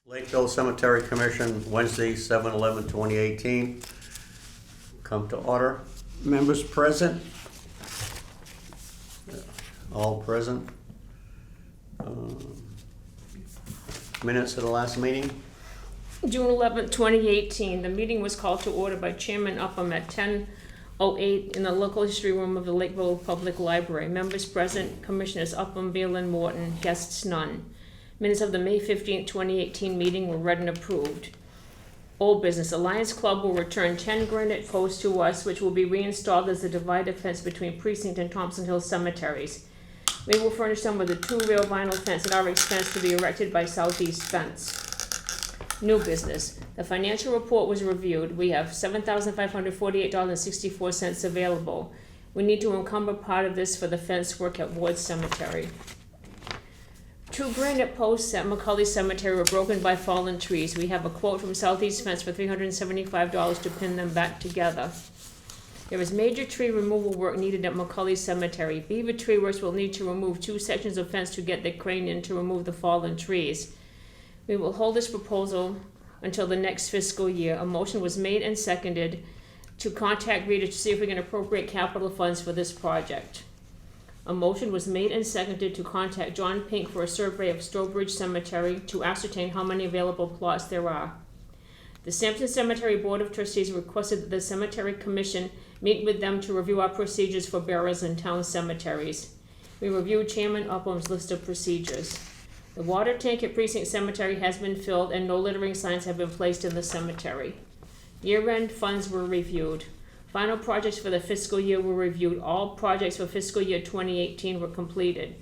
Lakeville Cemetery Commission, Wednesday, 7/11/2018. Come to order. Members present? All present. Minutes of the last meeting? June 11th, 2018. The meeting was called to order by Chairman Upham at 10:08 in the local history room of the Lakeville Public Library. Members present, Commissioners Upham, Beal, and Morton. Guests none. Minutes of the May 15th, 2018 meeting were read and approved. Old business. Alliance Club will return 10 granite posts to us, which will be reinstalled as a divided fence between Precinct and Thompson Hill cemeteries. We will furnish them with a 2-rail vinyl fence at our expense to be erected by Southeast Fence. New business. The financial report was reviewed. We have $7,548.64 available. We need to encumber part of this for the fence work at Ward Cemetery. 2 granite posts at McCully Cemetery were broken by fallen trees. We have a quote from Southeast Fence for $375 to pin them back together. There is major tree removal work needed at McCully Cemetery. Beaver Tree Works will need to remove 2 sections of fence to get the crane in to remove the fallen trees. We will hold this proposal until the next fiscal year. A motion was made and seconded to contact Rita to see if we can appropriate capital funds for this project. A motion was made and seconded to contact John Pink for a survey of Stowbridge Cemetery to ascertain how many available plots there are. The Sampson Cemetery Board of Trustees requested that the Cemetery Commission meet with them to review our procedures for burials in town cemeteries. We reviewed Chairman Upham's list of procedures. The water tank at Precinct Cemetery has been filled and no littering signs have been placed in the cemetery. Year-end funds were reviewed. Final projects for the fiscal year were reviewed. All projects for fiscal year 2018 were completed.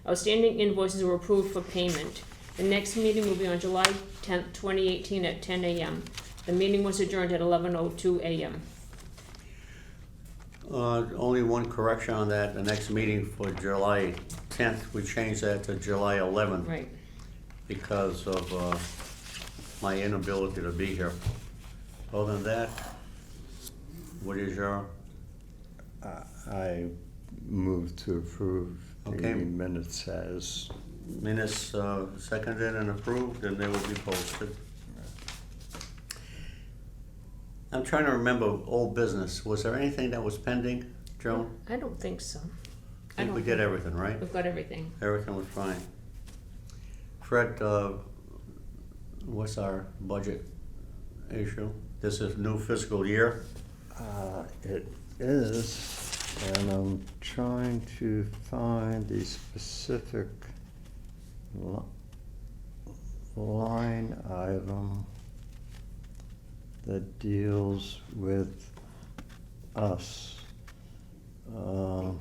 Outstanding invoices were approved for payment. The next meeting will be on July 10th, 2018 at 10 a.m. The meeting was adjourned at 11:02 a.m. Only one correction on that. The next meeting for July 10th, we changed that to July 11th. Right. Because of my inability to be here. Other than that, what is your? I move to approve Okay. the minutes as. Minutes seconded and approved, and they will be posted. I'm trying to remember old business. Was there anything that was pending, Joan? I don't think so. I think we did everything, right? We've got everything. Everything was fine. Fred, what's our budget issue? This is new fiscal year. It is, and I'm trying to find the specific line item that deals with us. I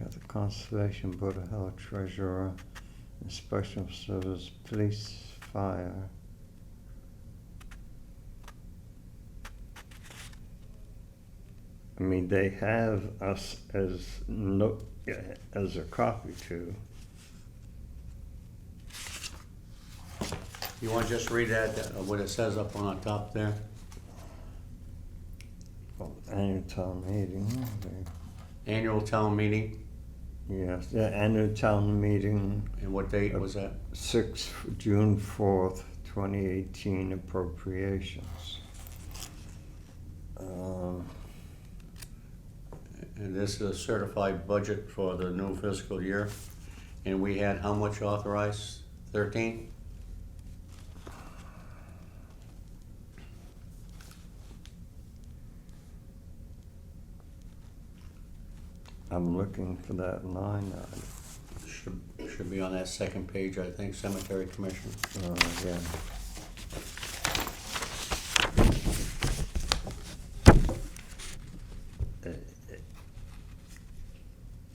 got the Conservation Board of Health, Treasurer, Inspection Service, Police, Fire. I mean, they have us as a copy too. You want to just read that, what it says up on the top there? Annual town meeting. Annual town meeting, Yes, the annual town meeting, and what date was that? June 4th, 2018 appropriations. And this is a certified budget for the new fiscal year. And we had how much authorized? 13? I'm looking for that line item. Should be on that second page, I think, Cemetery Commission. Yeah.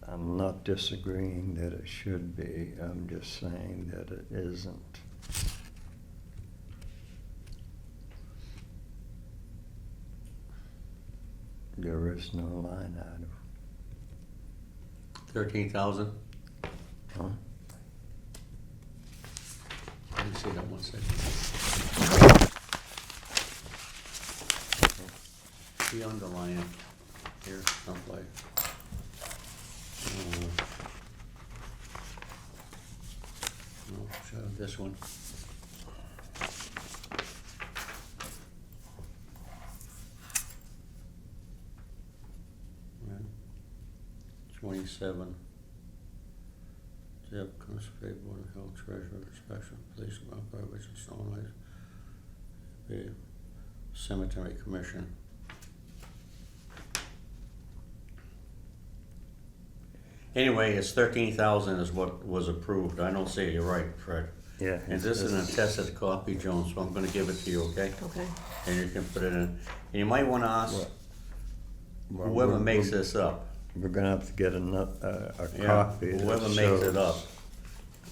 I'm not disagreeing that it should be, I'm just saying that it isn't. There is no line item. 13,000? Huh? Let me see that one second. The underline here someplace. No. So this one. Right. 27. Yep, Conservation Board of Health, Treasurer, Special Police, Garbage and Stone Ice. The Cemetery Commission. Anyway, it's 13,000 is what was approved. I don't say you're right, Fred. Yeah. And this is an attested copy, Joan, so I'm gonna give it to you, okay? Okay. And you can put it in. And you might wanna ask Well, whoever we're- makes this up. We're gonna have to get a Yeah, copy. that whoever makes it shows- up.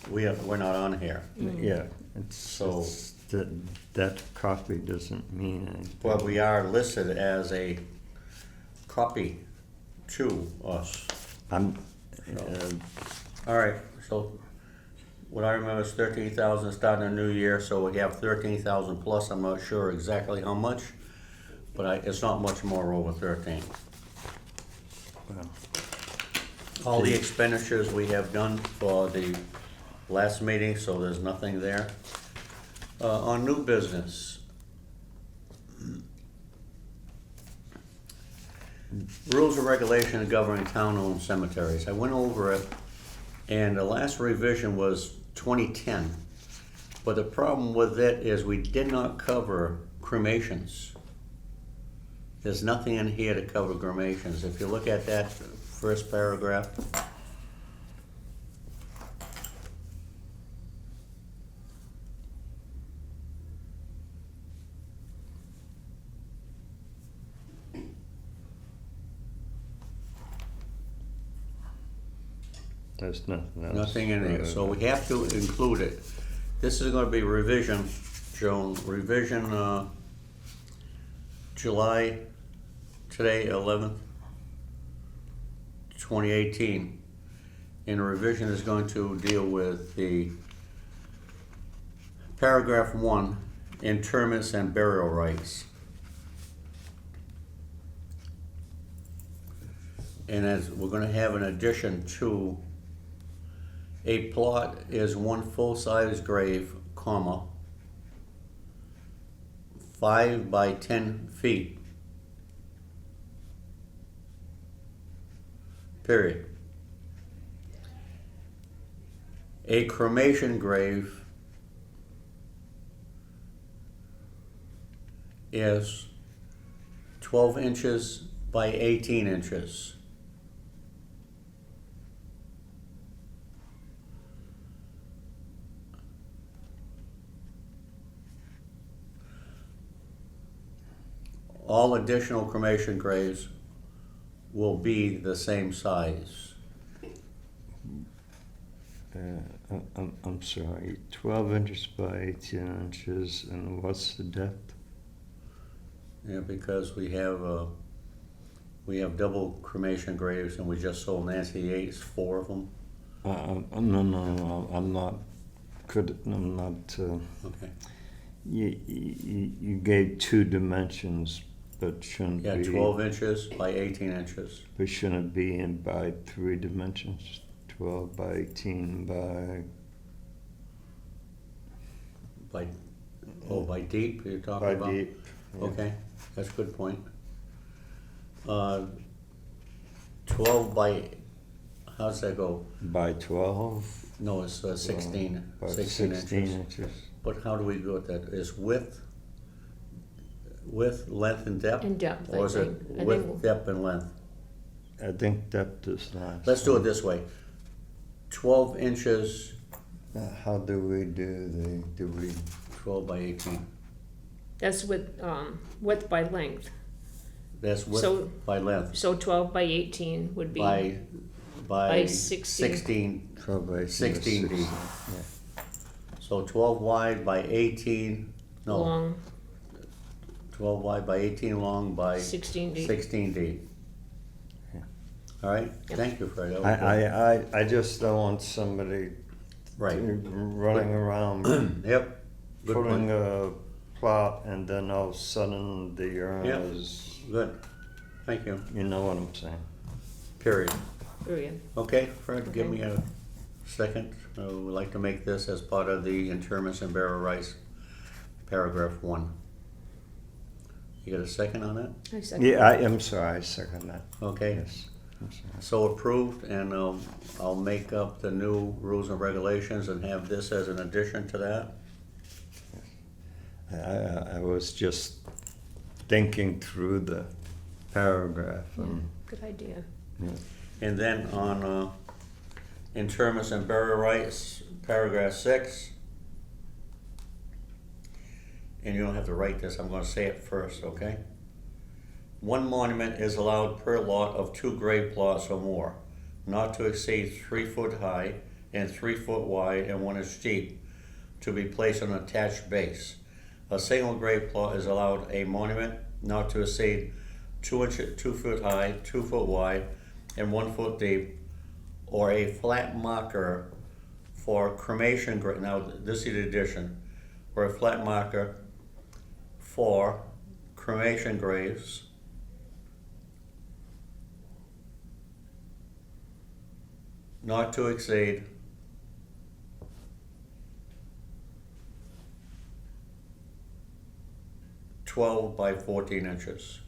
We're not on here. Yeah, So- that copy doesn't mean anything. But we are listed as a copy to us. I'm, All right, so what I remember is 13,000 starting a new year, so we have 13,000 plus. I'm not sure exactly how much, but it's not much more over 13. well, All the expenditures we have done for the last meeting, so there's nothing there. On new business. Rules and regulation governing town-owned cemeteries. I went over it, and the last revision was 2010. But the problem with it is we did not cover cremations. There's nothing in here to cover cremations. If you look at that first paragraph. there's nothing else. Nothing in there, so we have to include it. This is gonna be revision, Joan, revision, July, today, 11th, 2018. And the revision is going to deal with the paragraph 1, interments and burial rights. And as we're gonna have an addition to a plot is one full-size grave, comma, 5 by 10 feet. Period. A cremation grave is 12 inches by 18 inches. All additional cremation graves will be the same size. I'm sorry, 12 inches by 18 inches, and what's the depth? Yeah, because we have double cremation graves, and we just sold Nancy Yates 4 of them. No, I'm not, Okay. you gave 2 dimensions, but shouldn't Yeah, be. 12 inches by 18 inches. But shouldn't it be in by 3 dimensions? 12 by 18 By deep, you're talking by about? deep. Yeah. Okay, that's a good point. 12 by, how's that go? By 12. No, it's 16, By 16 16 inches. inches. But how do we go with that? Is width, length, and depth? In depth, Or I is it think. I width, think depth, and length? I think depth is last. Let's do it this way. 12 inches, How do we do 12 by 18. that's with width by length. That's width So- by length. So 12 by 18 would be By By 16. 16. 12 by 16 deep. Yeah. So 12 wide by 18, no, long, 12 wide by 18 long by 16 deep. 16 deep. Yeah. All right, thank you, Fred. That was good. I just don't want somebody Right, running around yep, good putting point. a plot and then all of a sudden the urn Yeah. is, Good, thank you, you know what I'm saying. period. Period. Okay, Fred, give Okay. me a Second, we'd like to make this as part of the interments and burial rights, paragraph 1. You got a second on that? I second. Yeah, I'm sorry, I second that. Okay. Yes, I'm sorry. So approved, and I'll make up the new rules and regulations and have this as an addition to that. I was just thinking through the paragraph and, Good idea. yeah. And then on interments and burial rights, paragraph 6. And you don't have to write this, I'm gonna say it first, okay? 1 monument is allowed per lot of 2 grave plots or more, not to exceed 3 foot high and 3 foot wide and 1 inch deep, to be placed on an attached base. A single grave plot is allowed a monument not to exceed 2 foot high, 2 foot wide, and 1 foot deep, or a flat marker for cremation grave. Now, this is the addition, or a flat marker for cremation graves not to exceed 12 by 14 inches.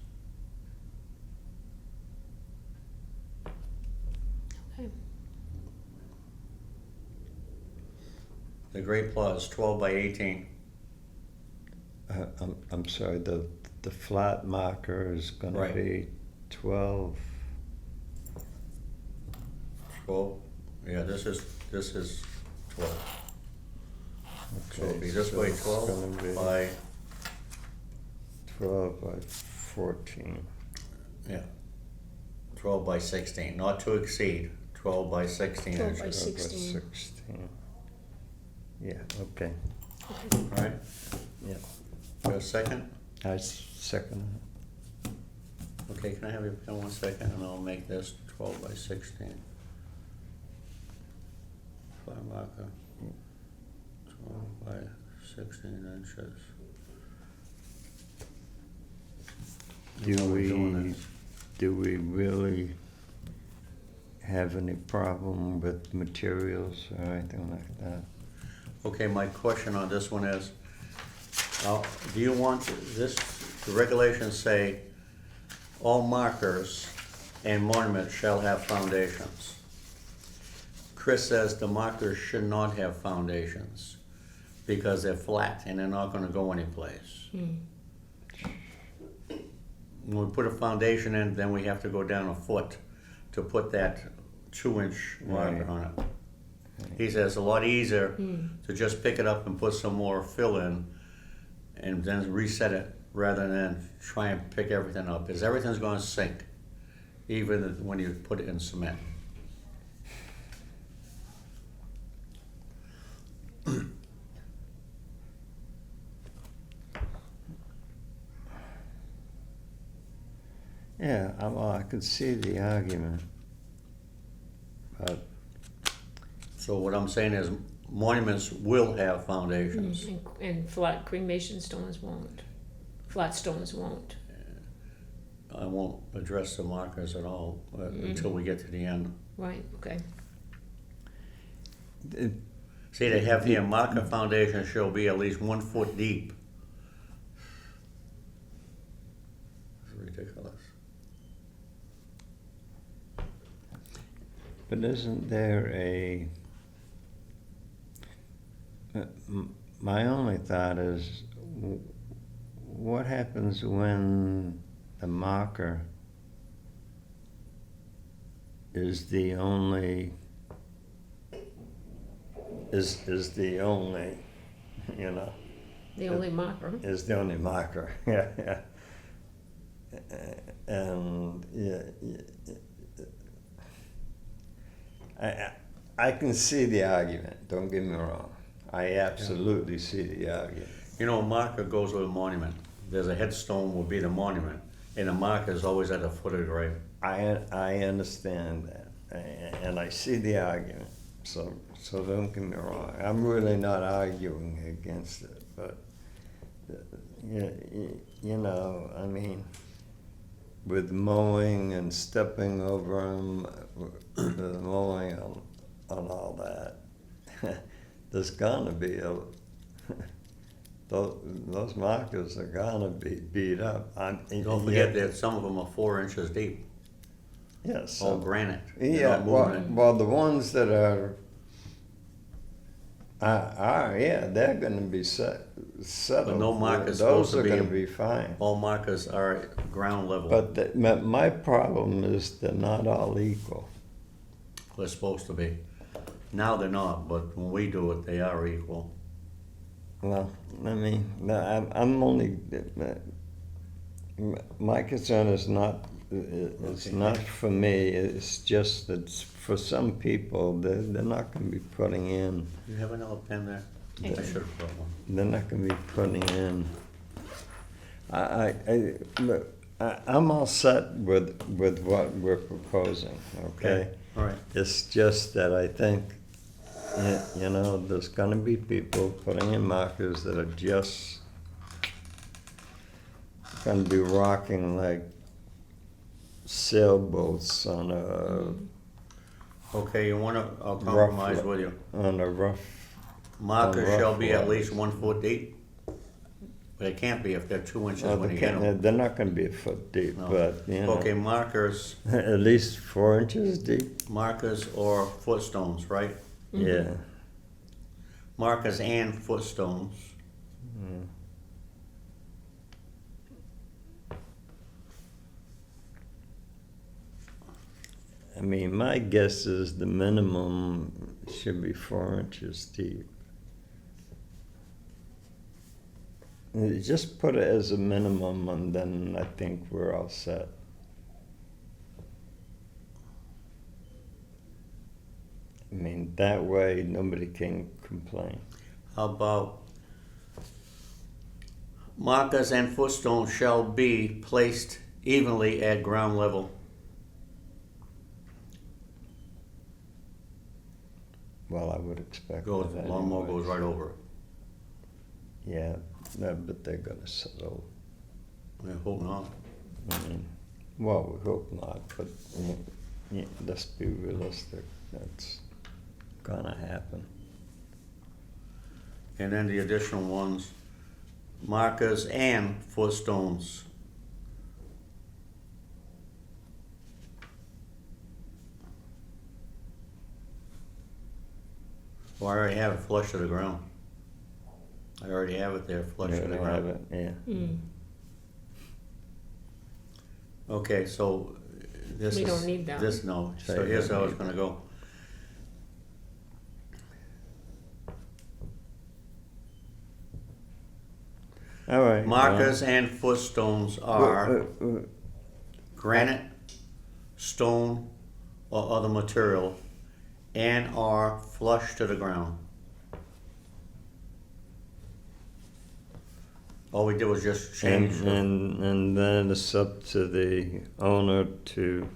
Okay. The grave plot is 12 by 18. I'm sorry, the flat marker is gonna Right. be 12. 12, yeah, this is 12. So it'll be this so way, it's 12 gonna be by, 12 by 14. yeah, 12 by 16, not to exceed 12 by 16 12 by inches. 16. 16. Yeah, okay. Okay. All right, Yeah. for a second? I second Okay, can I have you pen 1 second, and I'll make this 12 by 16. Flat marker, 12 by 16 inches. it. How we doing this? Do we really have any problem with materials or anything like that? Okay, my question on this one is, do you want this, the regulations say, all markers and monuments shall have foundations. Chris says the markers should not have foundations because they're flat and they're not gonna go anyplace. When we put a foundation in, then we have to go down a foot to put that 2-inch marker Right. on it. He says it's a lot easier to just pick it up and put some more fill in and then reset it rather than try and pick everything up, because everything's gonna sink, even when you put it in cement. Yeah, well, I could see the argument, but So what I'm saying is monuments will have foundations. And flat cremation stones won't. Flat stones won't. I won't address the markers at all until we get to the end. Right, okay. it, See, they have here, marker foundation shall be at least 1 foot deep. It's ridiculous. but isn't there a? My only thought is, what happens when the marker is the only, is the only, you know, The only marker. is the only marker, yeah, yeah. And I can see the argument, don't get me wrong. I absolutely see the argument. You know, a marker goes with a monument. There's a headstone will be the monument, and the marker is always at the foot of the grave. I understand that, and I see the argument, so don't get me wrong. I'm really not arguing against it, but, you know, I mean, with mowing and stepping over them, the mowing on all that, there's gonna be those markers are gonna be beat up. Don't forget that some of them are 4 inches deep, Yes. all granite. They're Yeah, not well, moving it. well, the ones that are, yeah, they're gonna be settled. But no markers Those supposed to are be gonna in- be fine. All markers are at ground level. But my problem is they're not all equal. They're supposed to be. Now they're not, but when we do it, they are equal. Well, I mean, I'm only, my concern is not, it's Okay. not for me, it's just that for some people, they're not gonna be putting in, You have another pen there? I Okay. should have brought one. they're not gonna be putting in. Look, I'm all set with what we're proposing, okay? All right. It's just that I think, you know, there's gonna be people putting in markers that are just gonna be rocking like sailboats on a Okay, you wanna, I'll compromise rough, with you. on a rough, Markers rough shall be at waters. least 1 foot deep. But it can't be if they're 2 inches well, when they you hit them. they're not gonna be a foot deep, No. but, you know, Okay, markers, at least 4 inches deep, markers or footstones, right? yeah. Markers and footstones. Mm. I mean, my guess is the minimum should be 4 inches deep. Just put it as a minimum, and then I think we're all set. I mean, that way nobody can complain. How about markers and footstones shall be placed evenly at ground level. Well, I would expect Goes, that lawnmower anyways. goes right over it. Yeah, no, but they're gonna settle. I hope not. I mean, well, we hope not, but let's be realistic. That's gonna happen. And then the additional ones, markers and footstones. Well, I already have it flush to the ground. I already have it there flush You to the don't have ground. it, yeah. Mm. Okay, so this We is. don't need that. This, no, so Say here's don't how it's need gonna go. All right. Markers and footstones are granite, stone, or other material, and are flush to the ground. All we did was just change the, and then it's up to the owner to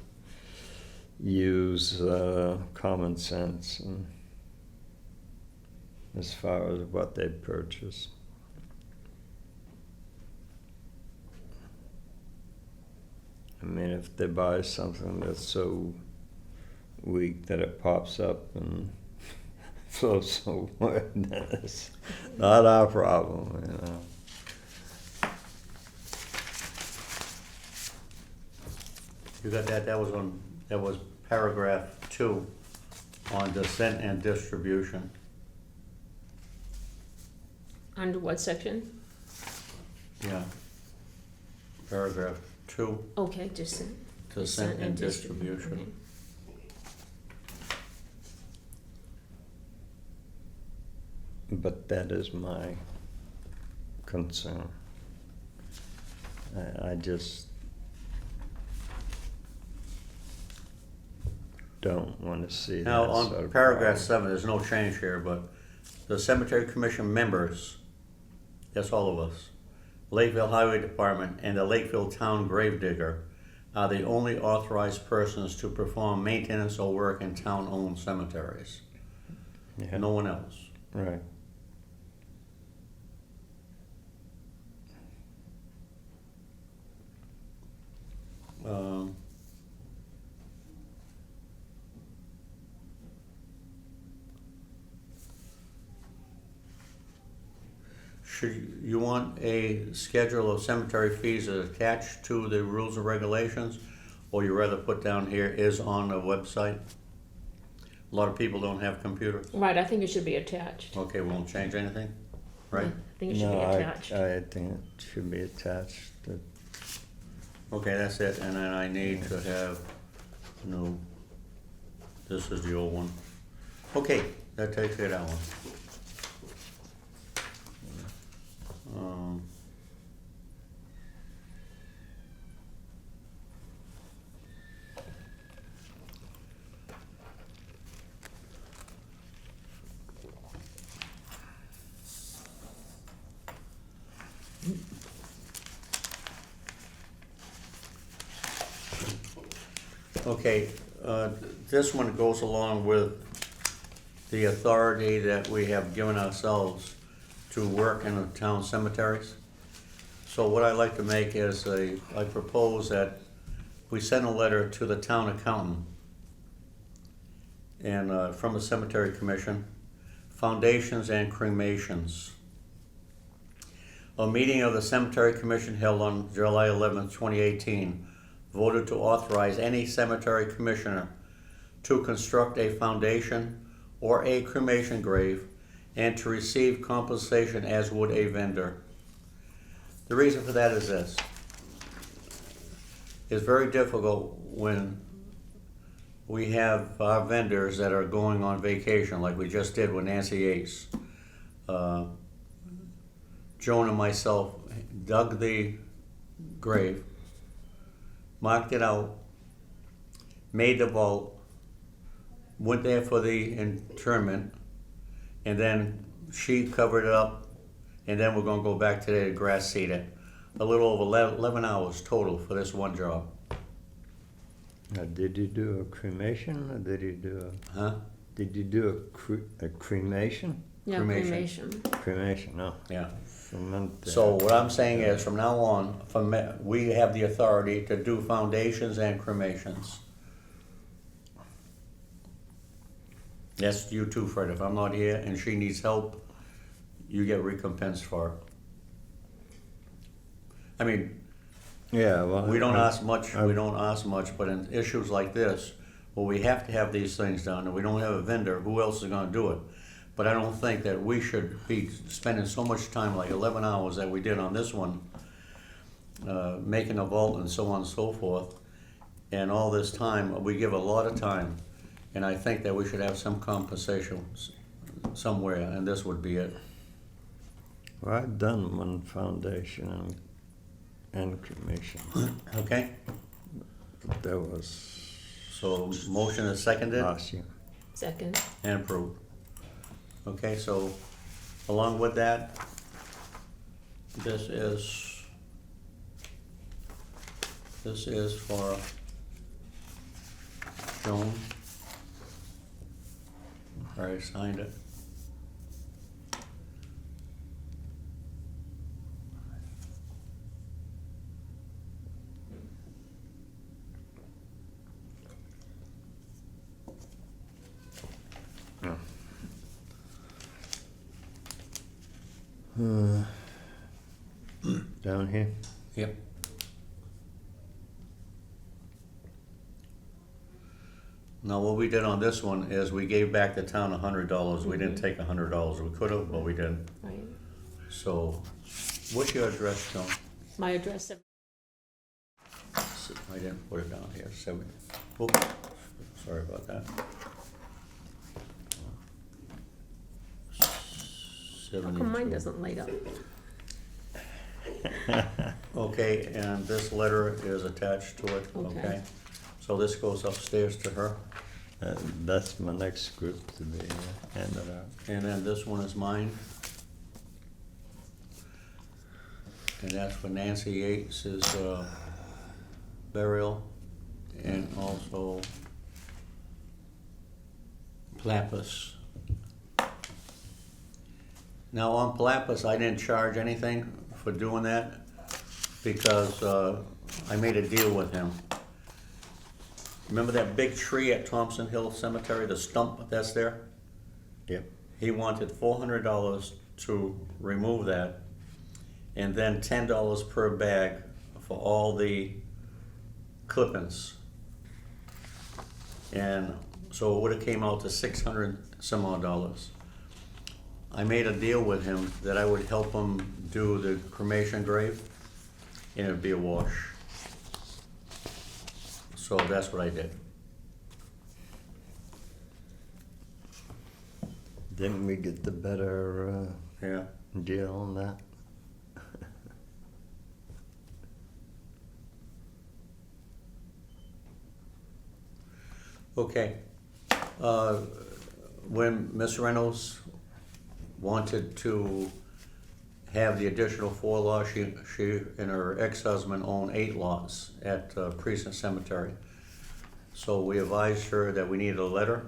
use common sense as far as what they purchase. I mean, if they buy something that's so weak that it pops up and floats away, that's not our problem, you know. you got that, that was paragraph 2 on descent and distribution. Under what section? Yeah. Paragraph 2, Okay, just descent and distribution. Okay. But that is my concern. I just don't want to see Now, that sort on of paragraph problem. 7, there's no change here, but the cemetery commission members, that's all of us, Lakeville Highway Department and the Lakeville Town Gravedigger are the only authorized persons to perform maintenance or work in town-owned cemeteries. Yeah, No one else. right. Should you want a schedule of cemetery fees attached to the rules and regulations, or you rather put down here is on the website? A lot of people don't have computers. Right, I think it should be attached. Okay, we won't change anything, right? I think it should be No, attached. I think it should be attached. Okay, that's it, and then I need to have, no, this is the old one. Okay, that takes care of that one. Okay, this one goes along with the authority that we have given ourselves to work in the town cemeteries. So what I'd like to make is I propose that we send a letter to the town accountant and from the Cemetery Commission, foundations and cremations. A meeting of the Cemetery Commission held on July 11th, 2018, voted to authorize any cemetery commissioner to construct a foundation or a cremation grave and to receive compensation as would a vendor. The reason for that is this. It's very difficult when we have our vendors that are going on vacation, like we just did with Nancy Yates. Joan and myself dug the grave, marked it out, made the vault, went there for the interment, and then she covered it up, and then we're gonna go back today to grass seed it. A little over 11 hours total for this one job. Now, did you do a cremation or did you do Huh? did you do a cremation? Yeah, cremation. Cremation, no. Yeah. Ferment, So what I'm saying is, from now on, we have the authority to do foundations and cremations. That's you too, Fred. If I'm not here and she needs help, you get recompensed for it. I mean, yeah, well, we don't ask much, but in issues like this, well, we have to have these things done, and we don't have a vendor, who else is gonna do it? But I don't think that we should be spending so much time, like 11 hours that we did on this one, making a vault and so on and so forth. And all this time, we give a lot of time, and I think that we should have some compensation somewhere, and this would be it. well, I've done one foundation and cremation. Okay? But that was So motion is seconded last year. Second. and approved. Okay, so along with that, this is for Joan. I already signed it. Down here. Yep. Now, what we did on this one is we gave back the town $100. We didn't take $100. We could have, but we didn't. Right. So, what's your address, Joan? My address. I didn't put it down here. Oops. Sorry about that. 72. How come mine doesn't light up? Okay, and this letter is attached to it, Okay. okay? So this goes upstairs to her, That's my next group to be handed out. and then this one is mine. And that's for Nancy Yates's burial, and also Plappus. Now, on Plappus, I didn't charge anything for doing that, because I made a deal with him. Remember that big tree at Thompson Hill Cemetery, the stump that's there? Yep. He wanted $400 to remove that and then $10 per bag for all the clippings. And so it would have came out to 600 some odd dollars. I made a deal with him that I would help him do the cremation grave, and it'd be a wash. So that's what I did. Didn't we get the better Yeah. deal on that? Okay. When Miss Reynolds wanted to have the additional 4 lots, she and her ex-husband own 8 lots at Precinct Cemetery. So we advised her that we needed a letter,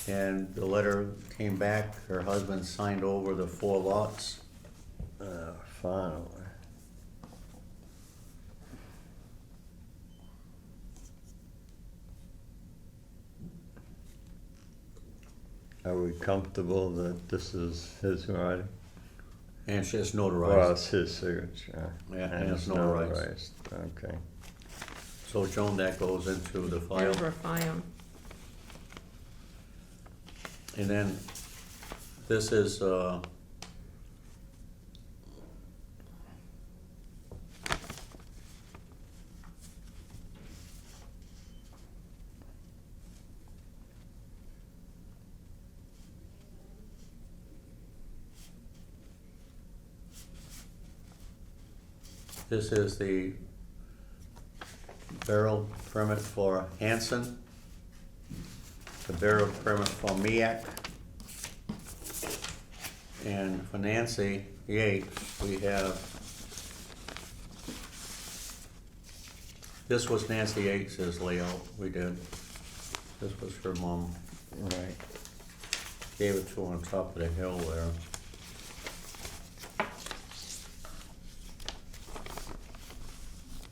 and the letter came back. Her husband signed over the 4 lots. Finally. Are we comfortable that this is his writing? And it's Well, notarized. it's his signature. Yeah, and it's notarized. Okay. So Joan, that goes into the file. Over file. And then this is, this is the burial permit for Hanson, the burial permit for Miak, and for Nancy Yates, we have, this was Nancy Yates's layout we did. This was her mom. Right. Gave it to her on top of the hill there.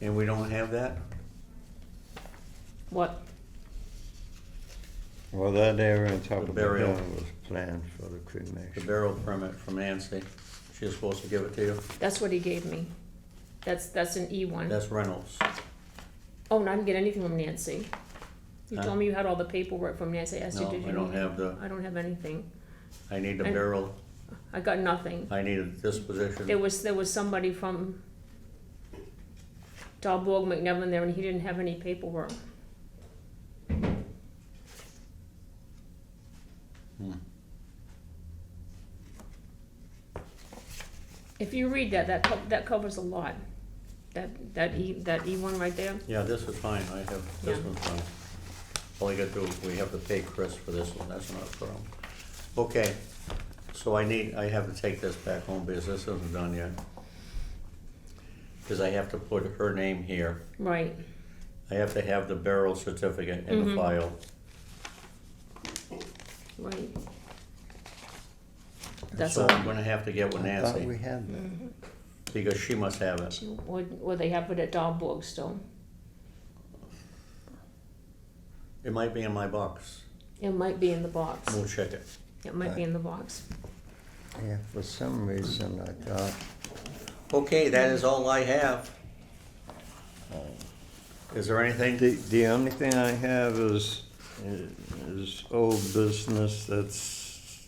And we don't have that? What? Well, that area on top The of the burial. hill was planned for the The cremation. burial permit from Nancy. She was supposed to give it to you? That's what he gave me. That's an E1. That's Reynolds. Oh, and I didn't get anything from Nancy. You Huh? told me you had all the paperwork from Nancy. I asked you, No, did you I don't need it? have the, I don't have anything. I need the And- burial, I got nothing. I need a disposition. There was somebody from Dalborg McNevin there, and he didn't have any paperwork. Hmm. If you read that covers a lot. That E1 right there. Yeah, this is fine, I have, this Yeah. one's fine. All you gotta do, we have to pay Chris for this one, that's not a problem. Okay, so I have to take this back home because this isn't done yet. Cause I have to put her name here. Right. I have to have the burial certificate in the Mhm. file. Right. That's So all. I'm gonna have to get with I thought we Nancy, had that. because she must have it. Or they have it at Dalborg still. It might be in my box, It might be in the box. we'll check it. It might be in the box. Yeah, for some reason I thought, Okay, that is all I have. Is there anything? the only thing I have is old business that's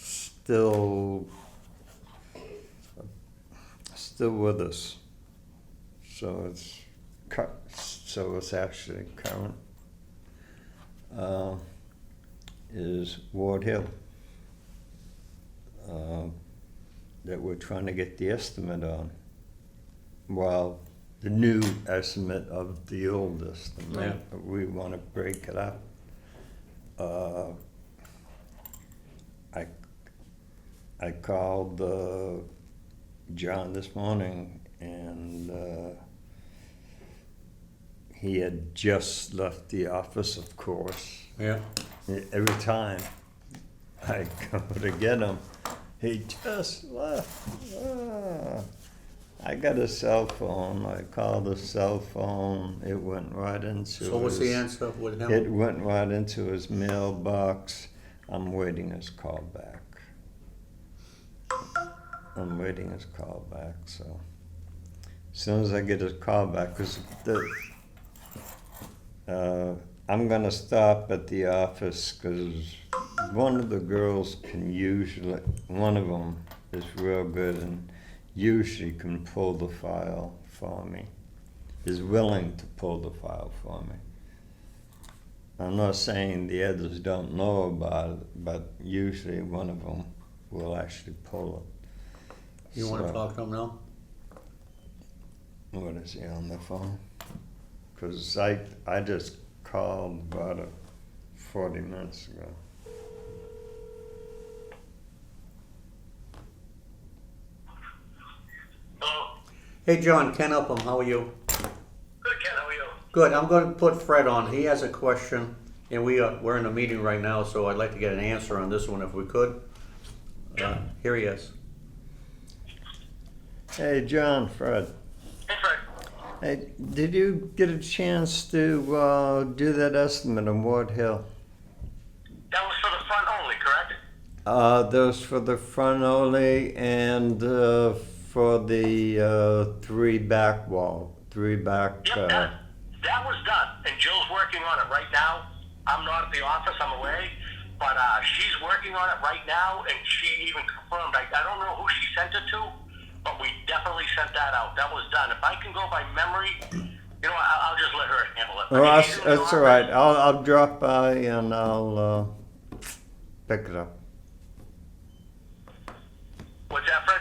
still with us. So it's actually current. Is Ward Hill. That we're trying to get the estimate on. Well, the new estimate of the old estimate. We want to break it up. I called John this morning, and he had just left the office, of course. Yeah, Every time I go to get him, he just left. I got a cell phone. I called the cell phone. It went right into so what's the answer with him? It went right into his mailbox. I'm waiting his call back. I'm waiting his call back, so. As soon as I get his call back, because I'm gonna stop at the office, because one of the girls can usually, one of them is real good and usually can pull the file for me, is willing to pull the file for me. I'm not saying the others don't know about it, but usually one of them will actually pull it. You wanna So- talk to him now? What is he on the phone? Because I just called about 40 minutes ago. Hello. Hey, John, Ken Upham, how are you? Good, Ken. How are you? Good, I'm gonna put Fred on. He has a question, and we're in a meeting right now, so I'd like to get an answer on this one if we could. Here he is. Hey, John, Fred. Hey, Fred. Hey, did you get a chance to do that estimate on Ward Hill? That was for the front only, correct? Those for the front only and for the three back. Yep, that was done. And Jill's working on it right now. I'm not at the office, I'm away. But she's working on it right now, and she even confirmed. I don't know who she sent it to, but we definitely sent that out. That was done. If I can go by memory, you know, I'll just let her handle it. Oh, She's in the that's all office. right. I'll drop by and I'll pick it up. What's that, Fred?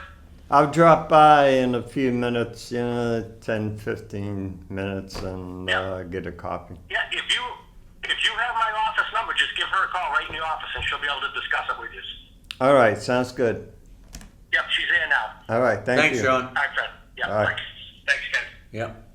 I'll drop by in a few minutes, 10, 15 minutes, and Yeah. get a copy. Yeah, if you have my office number, just give her a call right in the office, and she'll be able to discuss it with you. All right, sounds good. Yep, she's there now. All right, thank Thanks, you. John. All right, Fred. Yeah, All right. thanks. Thanks, Ken. Yep.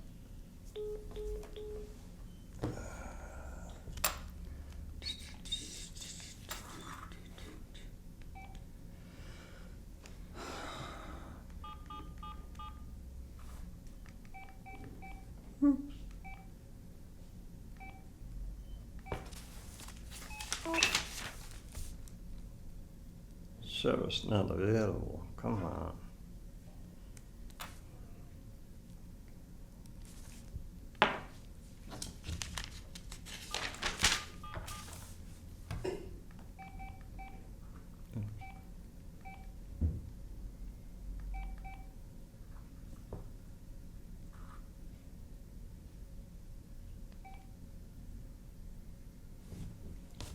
Service not available. Come on.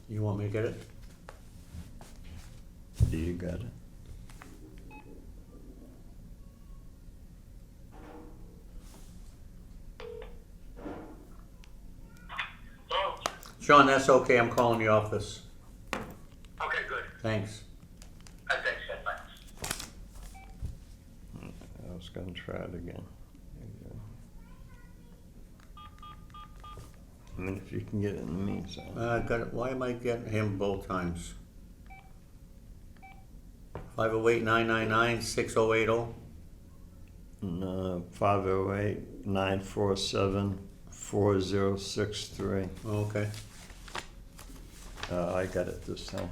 You want me to get it? Do you got it? Oh, Sean, that's okay, I'm calling the office. okay, good. Thanks. Thanks, Ken. Thanks. I was gonna try it again. There you go. I mean, if you can get it in the meantime. Got it. Why am I getting him both times? 508-999-6080. No, 508-947-4063. Okay. I got it this time.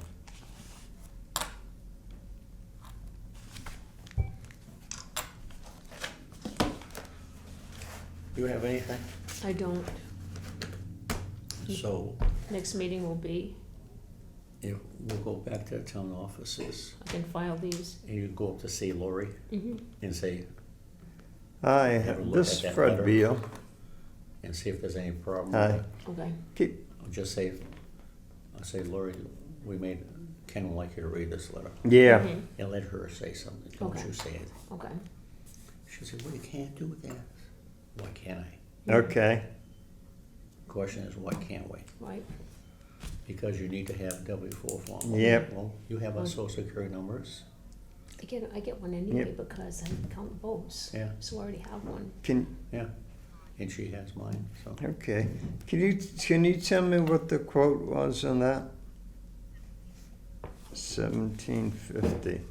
You have anything? I don't. So, Next meeting will be, if we'll go back to the town offices, I can file these. and you go up to see Lori and say, Hi, Have a look this at is that Fred letter. Beal. and see if there's any problem Hi. with it. Okay. Keep, I'll just say, I'll say, Lori, Ken would like you to read this letter. yeah. Mhm. And let her say something, don't Okay. you say anything. Okay. She'll say, well, you can't do that. Why can't I? Okay. Question is, why can't we? Right. Because you need to have W-4 form. Yep. Well, you have our social security numbers. I get one anyway Yep. because I count votes. Yeah. So I already have one. Yeah, and she has mine, so. Okay. Can you tell me what the quote was on that? 1750.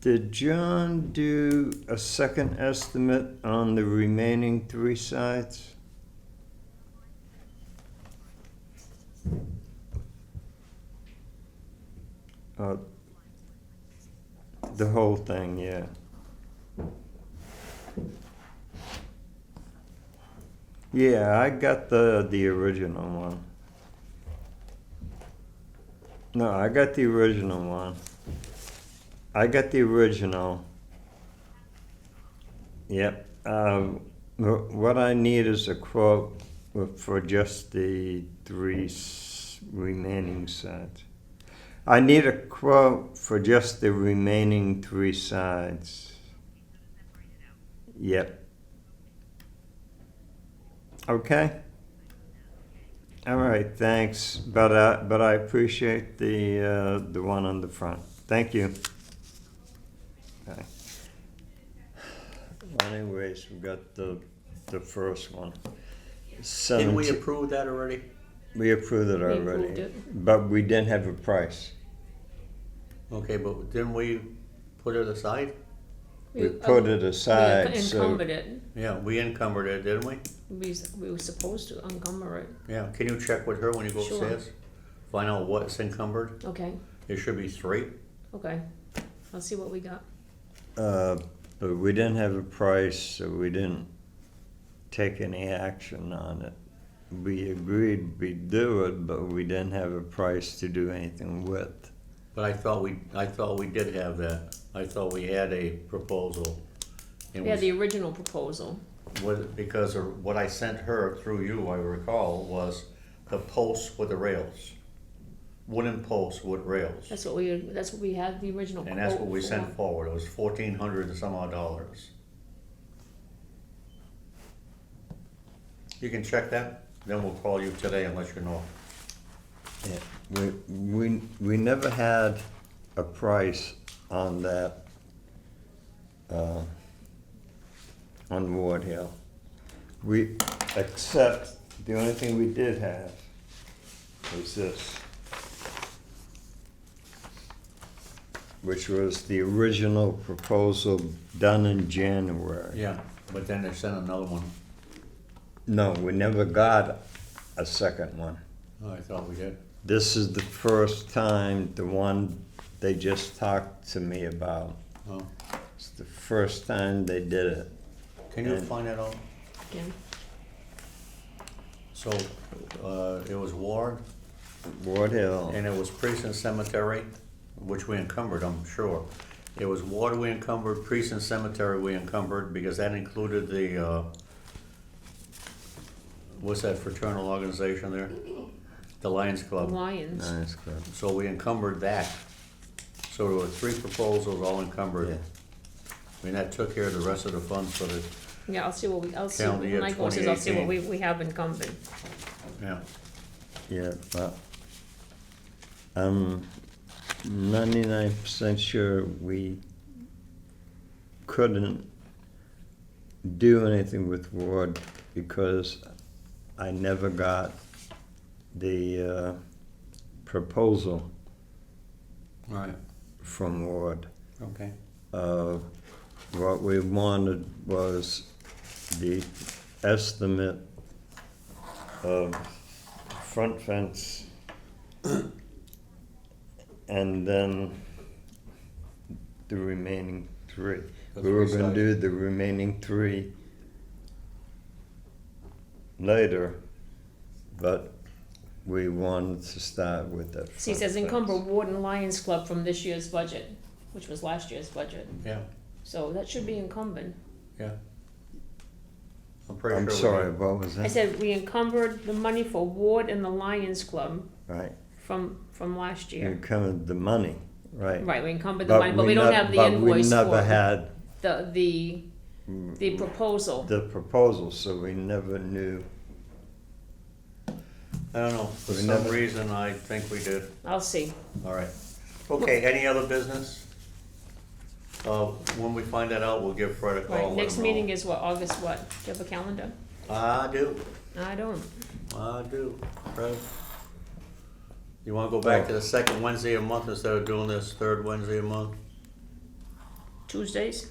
Did John do a second estimate on the remaining three sites? The whole thing, yeah. Yeah, I got the original one. No, I got the original one. I got the original. Yep. What I need is a quote for just the three remaining sides. I need a quote for just the remaining three sides. Yep. Okay. All right, thanks. But I appreciate the one on the front. Thank you. Okay. Anyways, we got the first one. Didn't we approve that already? We approved it We already, approved it. but we didn't have a price. Okay, but didn't we put it aside? We put it aside, We so encumbered it. Yeah, we encumbered it, didn't we? We were supposed to encumber it. Yeah, can you check with her when you go Sure. upstairs? Find out what's encumbered? Okay, It should be 3. okay. I'll see what we got. but we didn't have a price, so we didn't take any action on it. We agreed we'd do it, but we didn't have a price to do anything with. But I thought we did have that. I thought we had a proposal. It We had was- the original proposal. because of what I sent her through you, I recall, was the posts with the rails. Wooden posts with rails. That's what we had the original quote And that's what we for. sent forward. It was $1,400 and some odd dollars. You can check that, then we'll call you today and let you know. Yeah, we never had a price on that, on Ward Hill. Except the only thing we did have was this, which was the original proposal done in January. Yeah, but then they sent another one. No, we never got a second one. Oh, I thought we did. This is the first time, the one they just talked to me about. Oh, It's the first time they did it. can you And- find that out? Yeah. So, it was Ward, Ward Hill. and it was Precinct Cemetery, which we encumbered, I'm sure. It was Ward we encumbered, Precinct Cemetery we encumbered, because that included the, what's that fraternal organization there? The Lions Club. Lions. Nice club. So we encumbered that. So there were 3 proposals, all encumbered. Yeah. I mean, that took care of the rest of the funds for the, Yeah, I'll see Calendar year when I go, I'll see what 2018. we have encumbered. yeah. Yeah, but I'm 99% sure we couldn't do anything with Ward because I never got the proposal All right, from Ward. okay. What we wanted was the estimate of front fence and then the remaining 3. The We were 3 gonna do sides. the remaining 3 later, but we wanted to start with that See, it front says fence. encumber Ward and Lions Club from this year's budget, which was last year's budget. Yeah, So that should be encumbered. yeah. I'm pretty sure. I'm we sorry, did. what was I that? said we encumbered the money for Ward and the Lions Club Right, from last you year. covered the money, right. Right, we encumbered the money, but we don't nev- have the but invoice we never for had the proposal. the proposal, so we never knew. I don't know, for We some never- reason, I think we did. I'll see. All right. Okay, any other business? When we find that out, we'll give Fred a call. Right, let next him know. meeting is what, August what? Do you have a calendar? I do, I don't. Fred. You wanna go back to Oh. the second Wednesday a month instead of doing this third Wednesday a month? Tuesdays?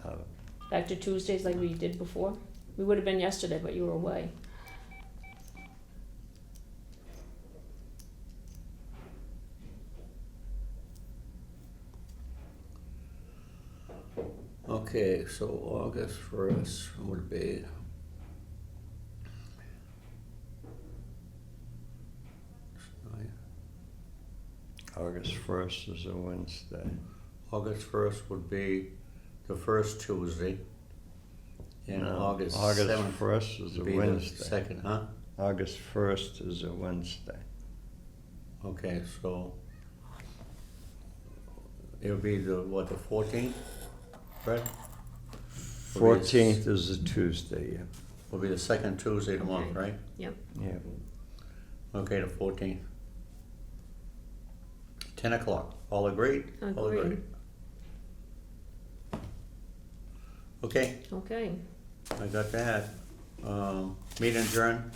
uh, Back to Tuesdays like we did before? We would have been yesterday, but you were away. Okay, so August 1st would be. August 1st is a Wednesday. August 1st would be the first Tuesday. And No, August August 7th 1st is a would be the Wednesday. second, huh? August 1st is a Wednesday. Okay, so it would be the, what, the 14th, Fred? 14th is a Tuesday, yeah. Will be the second Tuesday of the month, Okay. right? Yep. Yeah. Okay, the 14th. 10 o'clock. All agreed? All Agreed. Okay, Okay. I got that. Meeting adjourned.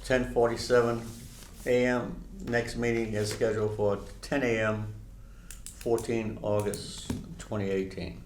10:47 a.m. Next meeting is scheduled for 10 a.m. 14 August 2018.